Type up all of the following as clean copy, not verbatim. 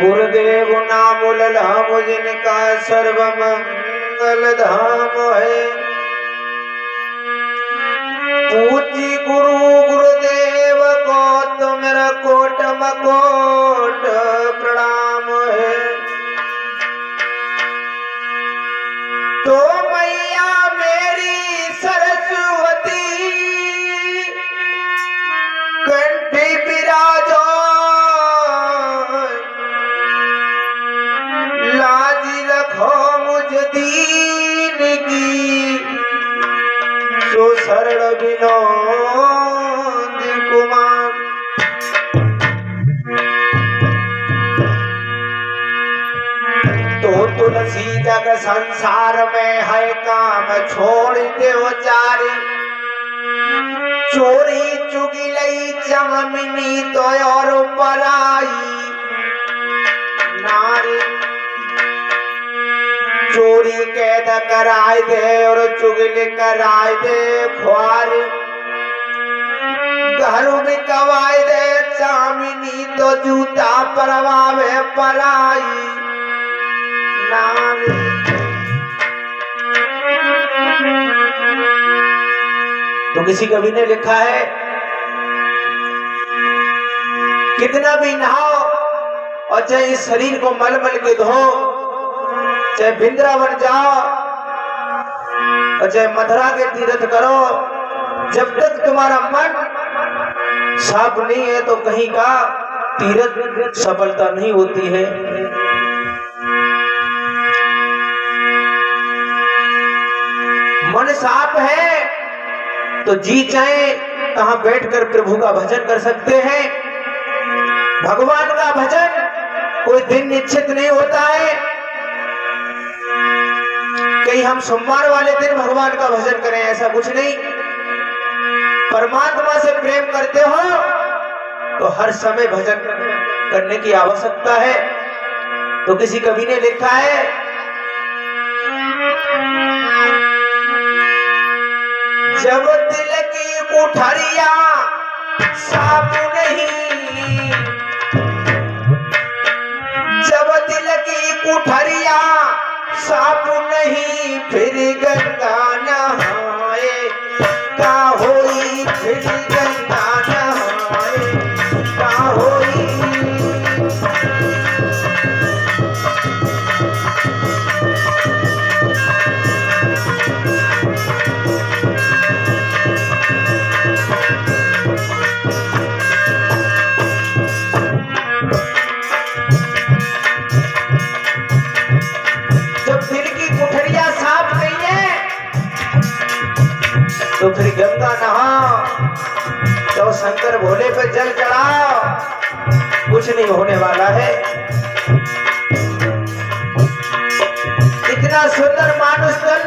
गुरुदेव नाम ललाम जिनका सर्व मंगल धाम है। पूज्य गुरु गुरुदेव को तो मेरा कोट मकोट प्रणाम है। तो मैया मेरी सरस्वती कंठी विराजो, लाज रखो मुझ दीन की, सो सरल विनोद कुमार। तो तुलसी जग संसार में है काम छोड़ दो चारी, चोरी चुगिलई चममिनी तो और पराई नारी। चोरी कैद कराए दे और चुगली कराए दे ख्वारी, घर में कवाए दे चामिनी तो जूता परवावे पराई नारी। तो किसी कवि ने लिखा है, कितना भी नहाओ और चाहे इस शरीर को मल मल के धो, चाहे वृंदावन जाओ और चाहे मथुरा के तीर्थ करो, जब तक तुम्हारा मन साफ नहीं है तो कहीं का तीर्थ सफलता नहीं होती है। मन साफ है तो जी चाहे कहां बैठकर प्रभु का भजन कर सकते हैं। भगवान का भजन कोई दिन निश्चित नहीं होता है। कहीं हम सोमवार वाले दिन भगवान का भजन करें ऐसा कुछ नहीं। परमात्मा से प्रेम करते हो तो हर समय भजन करने की आवश्यकता है। तो किसी कवि ने लिखा है, जब दिल की कोठरिया साफ नहीं, जब दिल की कोठरिया साफ नहीं, फिर गंगा नहाए का होई, फिर गंगा नहाए का होई। तो फिर गंगा नहाओ, तो शंकर भोले पे जल चढ़ाओ, कुछ नहीं होने वाला है। इतना सुंदर मानुष तन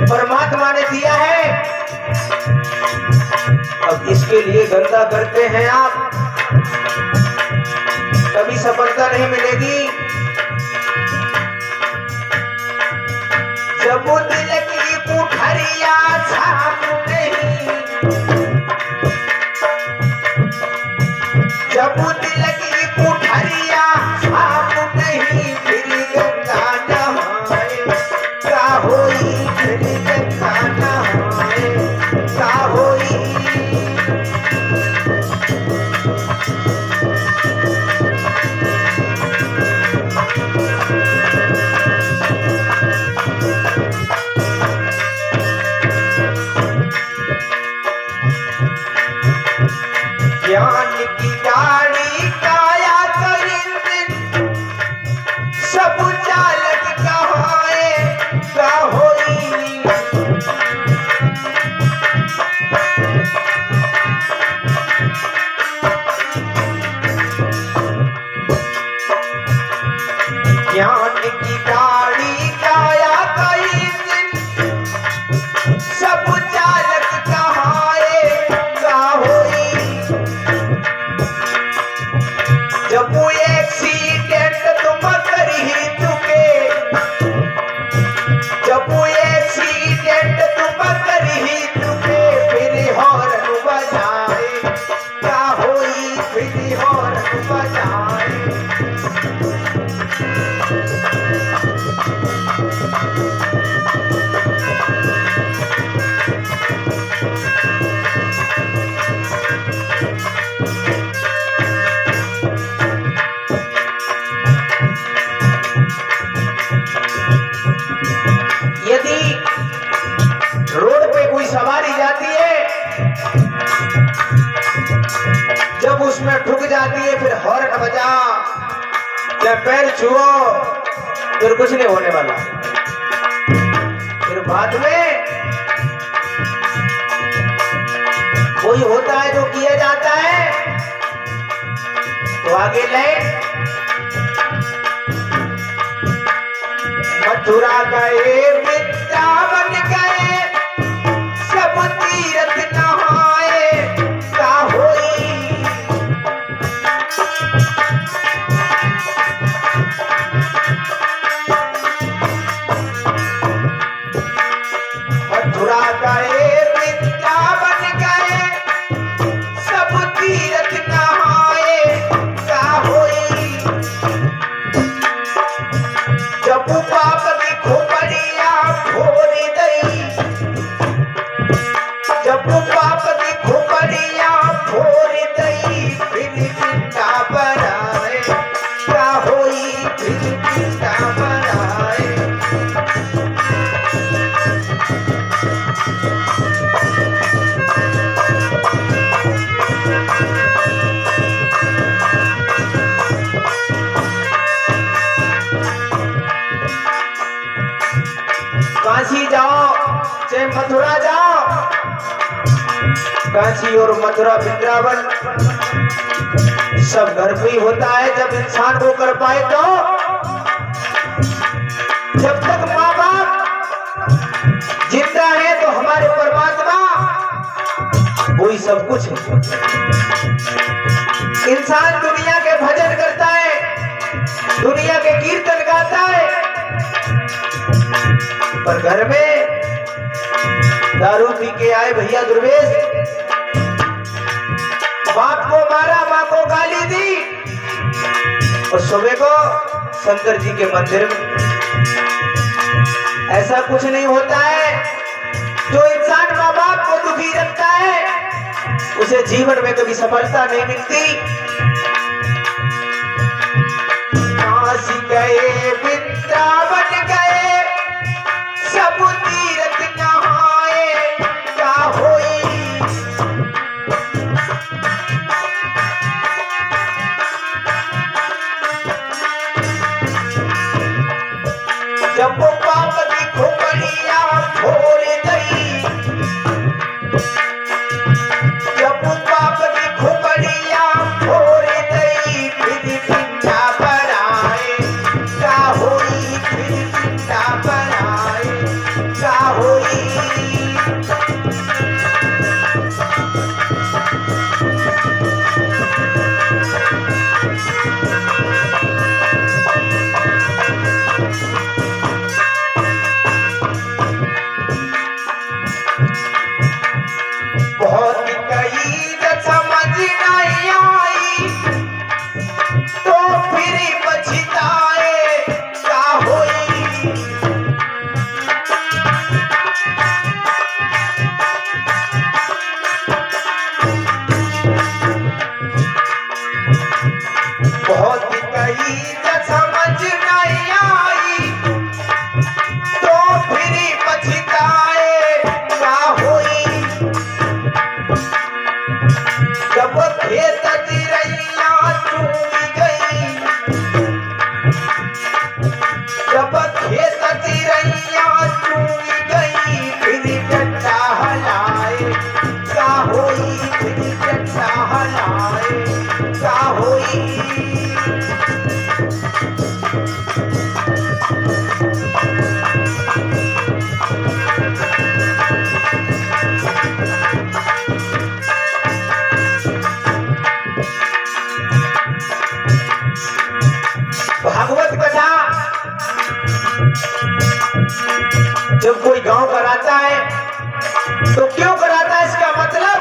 परमात्मा ने दिया है, अब इसके लिए गंगा करते हैं आप, कभी सफलता नहीं मिलेगी। जब दिल की कोठरिया साफ नहीं, जब दिल की कोठरिया साफ नहीं, फिर गंगा नहाए का होई, फिर गंगा नहाए का होई। जब उसमें ठुक जाती है फिर हॉर्न बजा, जब पैर छुओ फिर कुछ नहीं होने वाला। फिर बाद में वही होता है जो किया जाता है। तो आगे ले मथुरा गए वृंदावन गए सब तीर्थ नहाए का होई। मथुरा गए वृंदावन गए सब तीर्थ नहाए का होई। जब पाप की खोपड़िया फोड़ी दई, जब पाप की खोपड़िया फोड़ी दई फिर चिंता बनाए क्या होई, फिर चिंता बनाए। काशी जाओ चाहे मथुरा जाओ, काशी और मथुरा वृंदावन सब घर पे ही होता है जब इंसान वो कर पाए। तो जब तक माँ बाप जिंदा है तो हमारे परमात्मा वही सब कुछ है। इंसान दुनिया के भजन करता है, दुनिया के कीर्तन गाता है, पर घर में दारू पी के आए भैया दुर्वेश, बाप को मारा, माँ को गाली दी और सुबह को शंकर जी के मंदिर में। ऐसा कुछ नहीं होता है। जो इंसान माँ बाप को दुखी रखता है उसे जीवन में कभी सफलता नहीं मिलती। काशी गए वृंदावन गए सब तीर्थ नहाए क्या होई। जब पाप की खोपड़िया फोड़ गई, जब पाप की खोपड़िया फोड़ गई फिर चिंता बनाए क्या होई, फिर चिंता बनाए क्या होई। बहुत कई समझ नहीं आई तो फिर पछताए क्या होई। बहुत कई समझ नहीं आई तो फिर पछताए क्या होई। जब खेत चिड़ैया चुग गई, जब खेत चिड़ैया चुग गई फिर डंडा हलाए क्या होई, फिर डंडा हलाए क्या होई। भागवत कथा जब कोई गांव कराता है तो क्यों कराता है, इसका मतलब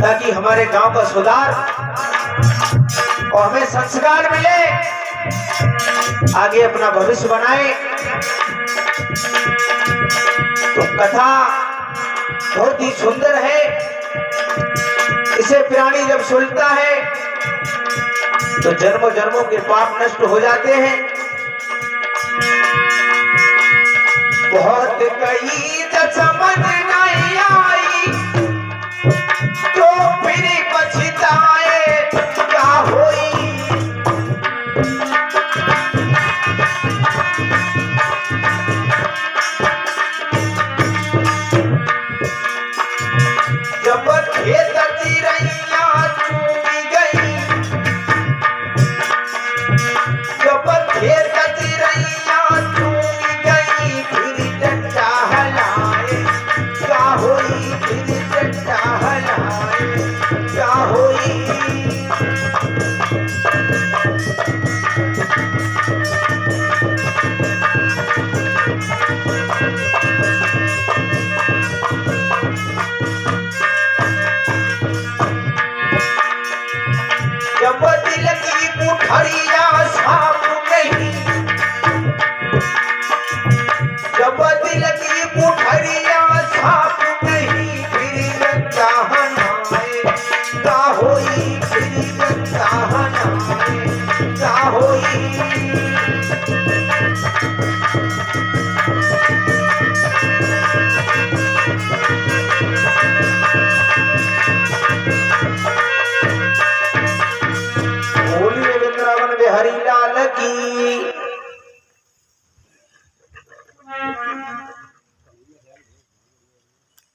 ताकि हमारे गांव का सुधार और हमें संस्कार मिले, आगे अपना भविष्य बनाए। तो कथा बहुत ही सुंदर है। इसे प्राणी जब सुनता है तो जन्मों जन्मों के पाप नष्ट हो जाते हैं। बहुत कई समझ नहीं आई जब खेत चिरैया चूगी गई, जब खेत चिरैया चूगी गई, फिर डंडा हलाए क्या होई, फिर डंडा हलाए क्या होई। जब दिल की कुठरिया साफ नहीं, जब दिल की कुठरिया साफ नहीं, फिर चाहनाए क्या होई, फिर चाहनाए क्या होई। बोलिए वृंदावन बिहारी लाल की।